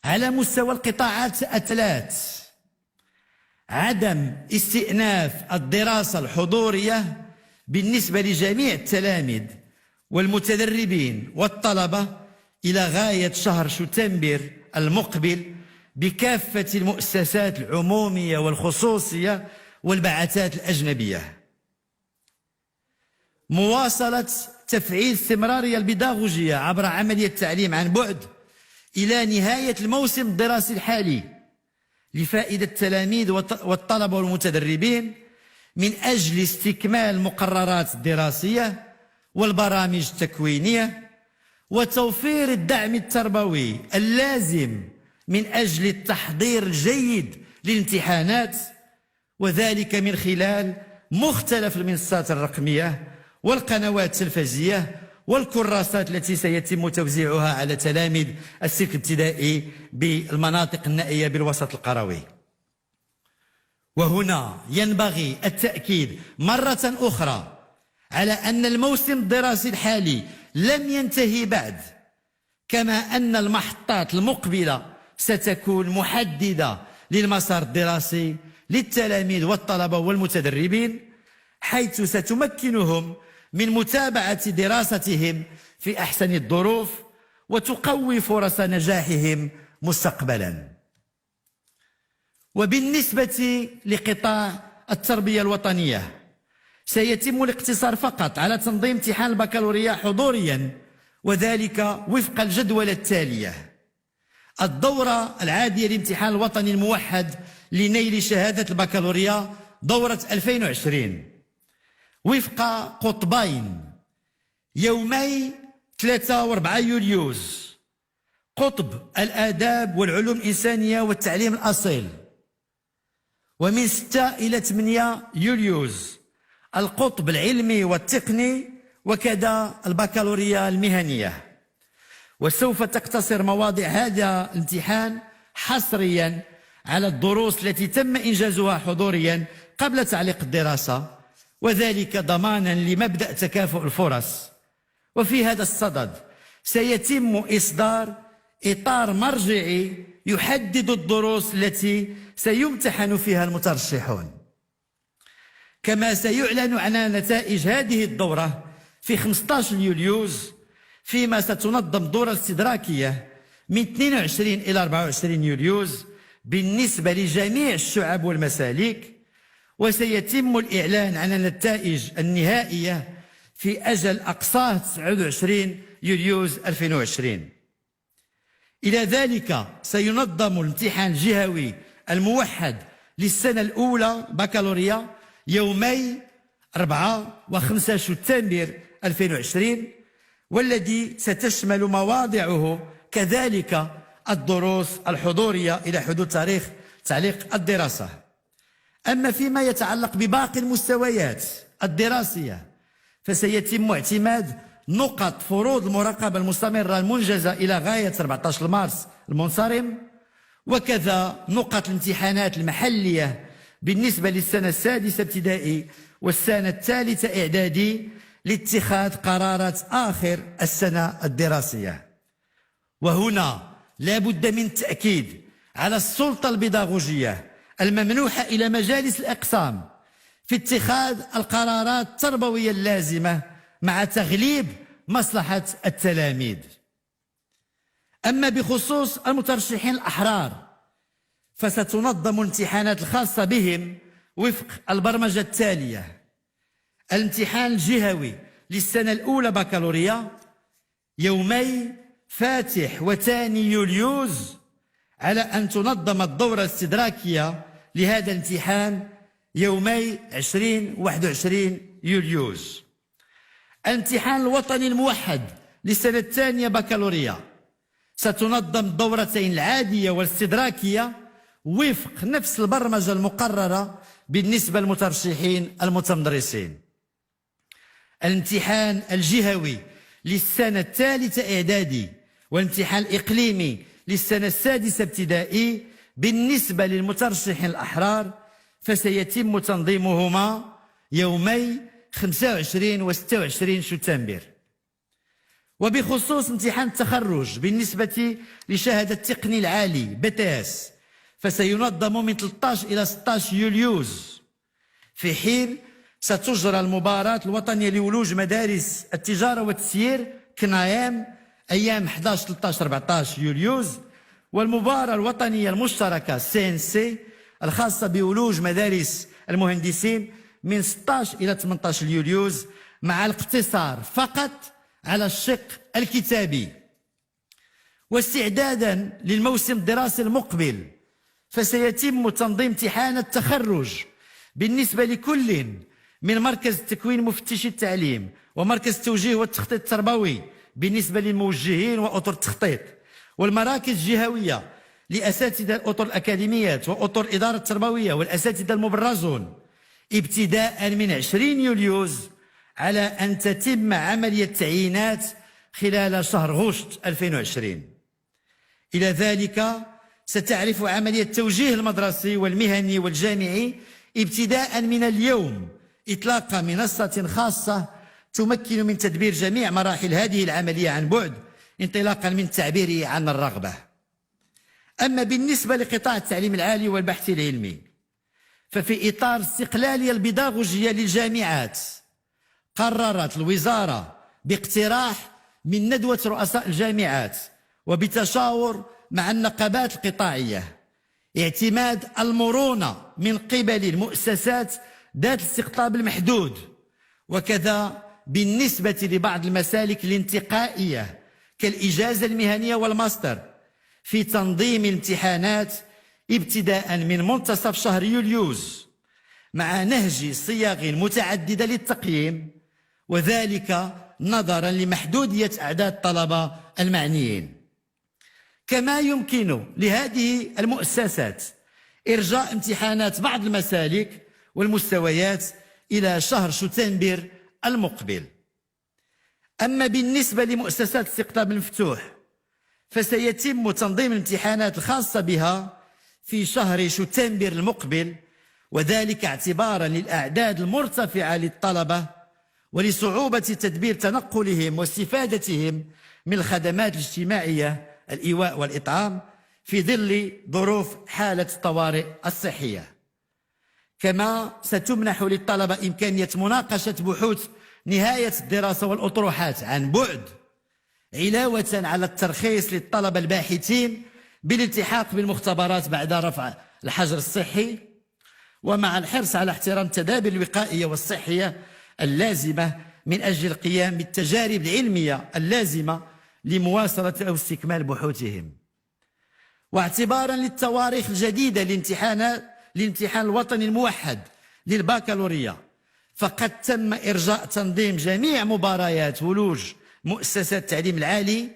على مستوى القطاعات الثلاث: عدم استئناف الدراسة الحضورية بالنسبة لجميع التلاميذ والمتدربين والطلبة إلى غاية شهر شتنبر المقبل بكافة المؤسسات العمومية والخصوصية والبعثات الأجنبية. مواصلة تفعيل استمرارية البيداغوجية عبر عملية التعليم عن بعد إلى نهاية الموسم الدراسي الحالي لفائدة التلاميذ والطلبة والمتدربين من أجل استكمال المقررات الدراسية والبرامج التكوينية وتوفير الدعم التربوي اللازم من أجل التحضير الجيد للامتحانات، وذلك من خلال مختلف المنصات الرقمية والقنوات التلفزية والكراسات التي سيتم توزيعها على تلاميذ الصف الابتدائي بالمناطق النائية بالوسط القروي. وهنا ينبغي التأكيد مرة أخرى على أن الموسم الدراسي الحالي لم ينتهي بعد، كما أن المحطات المقبلة ستكون محددة للمسار الدراسي للتلاميذ والطلبة والمتدربين، حيث ستمكنهم من متابعة دراستهم في أحسن الظروف وتقوي فرص نجاحهم مستقبلا. وبالنسبة لقطاع التربية الوطنية سيتم الاقتصار فقط على تنظيم امتحان البكالوريا حضوريا، وذلك وفق الجدولة التالية: الدورة العادية للامتحان الوطني الموحد لنيل شهادة البكالوريا دورة 2020 وفق قطبين: يومي 3 و 4 يوليوز قطب الآداب والعلوم الإنسانية والتعليم الأصيل، ومن 6 إلى 8 يوليوز القطب العلمي والتقني، وكذا البكالوريا المهنية. وسوف تقتصر مواضيع هذا الامتحان حصريا على الدروس التي تم إنجازها حضوريا قبل تعليق الدراسة، وذلك ضمانا لمبدأ تكافؤ الفرص. وفي هذا الصدد سيتم إصدار إطار مرجعي يحدد الدروس التي سيمتحن فيها المترشحون. كما سيعلن عن نتائج هذه الدورة في 15 يوليوز، فيما ستنظم دورة استدراكية من 22 إلى 24 يوليوز بالنسبة لجميع الشعب والمسالك، وسيتم الإعلان عن النتائج النهائية في أجل أقصاه 29 يوليوز 2020. إلى ذلك سينظم الامتحان الجهوي الموحد للسنة الأولى بكالوريا يومي 4 و 5 شتنبر 2020، والذي ستشمل مواضعه كذلك الدروس الحضورية إلى حدود تاريخ تعليق الدراسة. أما فيما يتعلق بباقي المستويات الدراسية فسيتم اعتماد نقط فروض المراقبة المستمرة المنجزة إلى غاية 14 مارس المنصرم، وكذا نقط الامتحانات المحلية بالنسبة للسنة السادسة ابتدائي والسنة الثالثة إعدادي لاتخاذ قرارات آخر السنة الدراسية. وهنا لا بد من التأكيد على السلطة البيداغوجية الممنوحة إلى مجالس الأقسام في اتخاذ القرارات التربوية اللازمة مع تغليب مصلحة التلاميذ. أما بخصوص المترشحين الأحرار فستنظم الامتحانات الخاصة بهم وفق البرمجة التالية: الامتحان الجهوي للسنة الأولى بكالوريا يومي فاتح وثاني يوليوز، على أن تنظم الدورة الاستدراكية لهذا الامتحان يومي 20 و 21 يوليوز. الامتحان الوطني الموحد للسنة الثانية بكالوريا ستنظم الدورتين العادية والاستدراكية وفق نفس البرمجة المقررة بالنسبة للمترشحين المتمدرسين. الامتحان الجهوي للسنة الثالثة إعدادي والامتحان الإقليمي للسنة السادسة ابتدائي بالنسبة للمترشحين الأحرار فسيتم تنظيمهما يومي 25 و 26 شتنبر. وبخصوص امتحان التخرج بالنسبة لشهادة التقني العالي BTS، فسينظم من 13 إلى 16 يوليوز، في حين ستجرى المباراة الوطنية لولوج مدارس التجارة والتسيير كنايم أيام 11 13 14 يوليوز، والمباراة الوطنية المشتركة CNC الخاصة بولوج مدارس المهندسين من 16 إلى 18 يوليوز، مع الاقتصار فقط على الشق الكتابي. واستعدادا للموسم الدراسي المقبل، فسيتم تنظيم امتحان التخرج بالنسبة لكل من مركز التكوين مفتشي التعليم ومركز التوجيه والتخطيط التربوي بالنسبة للموجهين وأطر التخطيط، والمراكز الجهوية لأساتذة الأطر الأكاديميات وأطر الإدارة التربوية والأساتذة المبرزون، ابتداء من 20 يوليوز، على أن تتم عملية التعيينات خلال شهر غشت 2020. إلى ذلك ستعرف عملية التوجيه المدرسي والمهني والجامعي ابتداء من اليوم إطلاق منصة خاصة تمكن من تدبير جميع مراحل هذه العملية عن بعد، انطلاقا من التعبير عن الرغبة. أما بالنسبة لقطاع التعليم العالي والبحث العلمي، ففي إطار استقلالية البيداغوجية للجامعات، قررت الوزارة باقتراح من ندوة رؤساء الجامعات وبتشاور مع النقابات القطاعية اعتماد المرونة من قبل المؤسسات ذات الاستقطاب المحدود، وكذا بالنسبة لبعض المسالك الانتقائية كالإجازة المهنية والماستر في تنظيم الامتحانات ابتداء من منتصف شهر يوليوز، مع نهج صيغ متعددة للتقييم، وذلك نظرا لمحدودية أعداد الطلبة المعنيين. كما يمكن لهذه المؤسسات إرجاء امتحانات بعض المسالك والمستويات إلى شهر شتنبر المقبل. أما بالنسبة لمؤسسات الاستقطاب المفتوح، فسيتم تنظيم الامتحانات الخاصة بها في شهر شتنبر المقبل، وذلك اعتبارا للأعداد المرتفعة للطلبة ولصعوبة تدبير تنقلهم واستفادتهم من الخدمات الاجتماعية الإيواء والإطعام في ظل ظروف حالة الطوارئ الصحية. كما ستمنح للطلبة إمكانية مناقشة بحوث نهاية الدراسة والأطروحات عن بعد، علاوة على الترخيص للطلبة الباحثين بالالتحاق بالمختبرات بعد رفع الحجر الصحي، ومع الحرص على احترام التدابير الوقائية والصحية اللازمة من أجل القيام بالتجارب العلمية اللازمة لمواصلة أو استكمال بحوثهم. واعتبارا للتواريخ الجديدة للامتحان الوطني الموحد للباكالوريا، فقد تم إرجاء تنظيم جميع مباريات ولوج مؤسسات التعليم العالي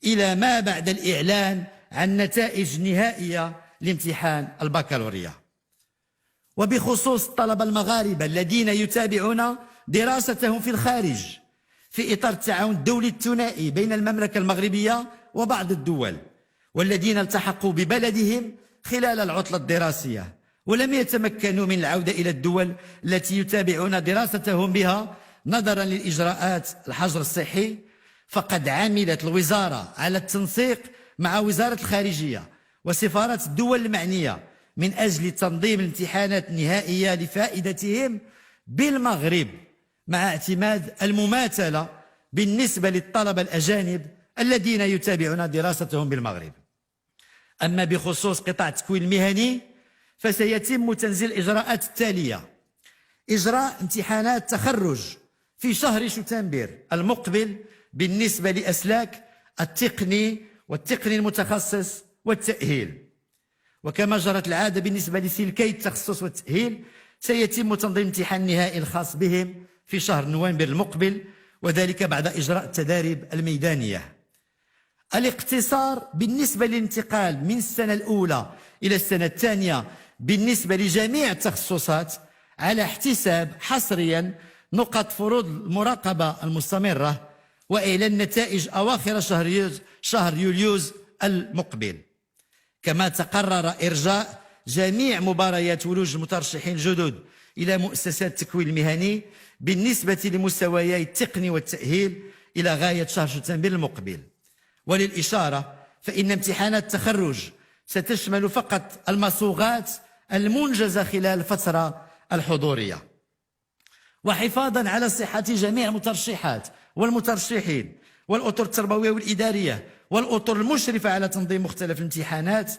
إلى ما بعد الإعلان عن نتائج نهائية لامتحان الباكالوريا. وبخصوص الطلبة المغاربة الذين يتابعون دراستهم في الخارج في إطار التعاون الدولي الثنائي بين المملكة المغربية وبعض الدول، والذين التحقوا ببلدهم خلال العطلة الدراسية ولم يتمكنوا من العودة إلى الدول التي يتابعون دراستهم بها نظرا للإجراءات الحجر الصحي، فقد عملت الوزارة على التنسيق مع وزارة الخارجية وسفارات الدول المعنية من أجل تنظيم الامتحانات النهائية لفائدتهم بالمغرب، مع اعتماد المماثلة بالنسبة للطلبة الأجانب الذين يتابعون دراستهم بالمغرب. أما بخصوص قطاع التكوين المهني، فسيتم تنزيل الإجراءات التالية: إجراء امتحانات تخرج في شهر شتنبر المقبل بالنسبة لأسلاك التقني والتقني المتخصص والتأهيل. وكما جرت العادة بالنسبة لسلكي التخصص والتأهيل، سيتم تنظيم امتحان نهائي الخاص بهم في شهر نوفمبر المقبل، وذلك بعد إجراء التداريب الميدانية. الاقتصار بالنسبة للانتقال من السنة الأولى إلى السنة الثانية بالنسبة لجميع التخصصات على احتساب حصريا نقط فروض المراقبة المستمرة، وإعلان نتائج أواخر شهر يوليوز المقبل. كما تقرر إرجاء جميع مباريات ولوج المترشحين الجدد إلى مؤسسات التكوين المهني بالنسبة لمستويي التقني والتأهيل إلى غاية شهر شتنبر المقبل. وللإشارة فإن امتحانات التخرج ستشمل فقط المصوغات المنجزة خلال الفترة الحضورية. وحفاظا على صحة جميع المترشحات والمترشحين والأطر التربوية والإدارية والأطر المشرفة على تنظيم مختلف الامتحانات،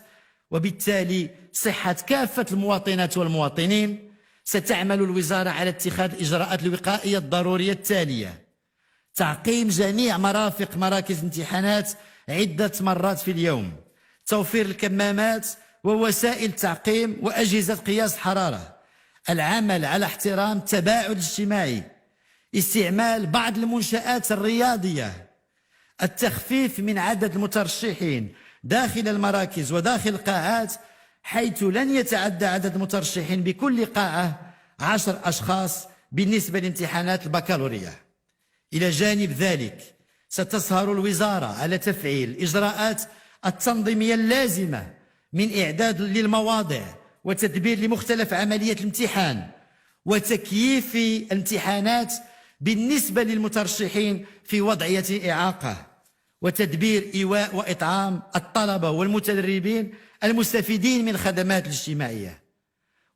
وبالتالي صحة كافة المواطنات والمواطنين، ستعمل الوزارة على اتخاذ الإجراءات الوقائية الضرورية التالية: تعقيم جميع مرافق مراكز الامتحانات عدة مرات في اليوم، توفير الكمامات ووسائل تعقيم وأجهزة قياس حرارة، العمل على احترام التباعد الاجتماعي، استعمال بعض المنشآت الرياضية، التخفيف من عدد المترشحين داخل المراكز وداخل القاعات، حيث لن يتعدى عدد المترشحين بكل قاعة 10 أشخاص بالنسبة لامتحانات البكالوريا. إلى جانب ذلك ستسهر الوزارة على تفعيل الإجراءات التنظيمية اللازمة من إعداد للمواضع وتدبير لمختلف عمليات الامتحان وتكييف الامتحانات بالنسبة للمترشحين في وضعية إعاقة، وتدبير إيواء وإطعام الطلبة والمتدربين المستفيدين من الخدمات الاجتماعية.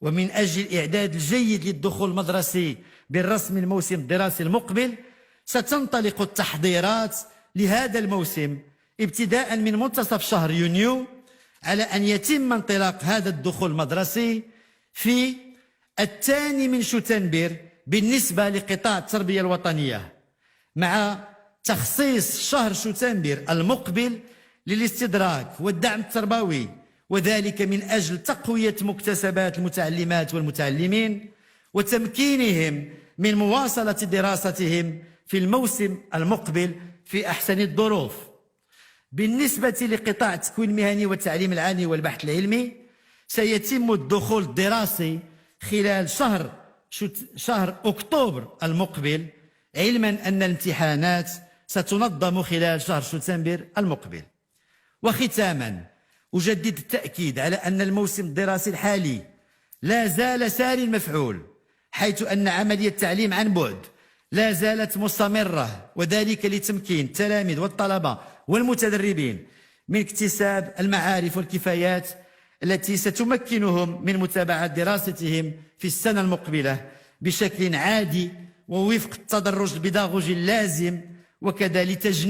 ومن أجل الإعداد الجيد للدخول المدرسي بالرسم الموسم الدراسي المقبل، ستنطلق التحضيرات لهذا الموسم ابتداء من منتصف شهر يونيو، على أن يتم انطلاق هذا الدخول المدرسي في 2 شتنبر بالنسبة لقطاع التربية الوطنية، مع تخصيص شهر شتنبر المقبل للاستدراك والدعم التربوي، وذلك من أجل تقوية مكتسبات المتعلمات والمتعلمين وتمكينهم من مواصلة دراستهم في الموسم المقبل في أحسن الظروف. بالنسبة لقطاع التكوين المهني والتعليم العالي والبحث العلمي، سيتم الدخول الدراسي خلال شهر أكتوبر المقبل، علما أن الامتحانات ستنظم خلال شهر شتنبر المقبل. وختاما أجدد التأكيد على أن الموسم الدراسي الحالي لا زال ساري المفعول، حيث أن عملية التعليم عن بعد لا زالت مستمرة، وذلك لتمكين التلاميذ والطلبة والمتدربين من اكتساب المعارف والكفايات التي ستمكنهم من متابعة دراستهم في السنة المقبلة بشكل عادي ووفق التدرج البيداغوجي اللازم، وكذا لتجنيب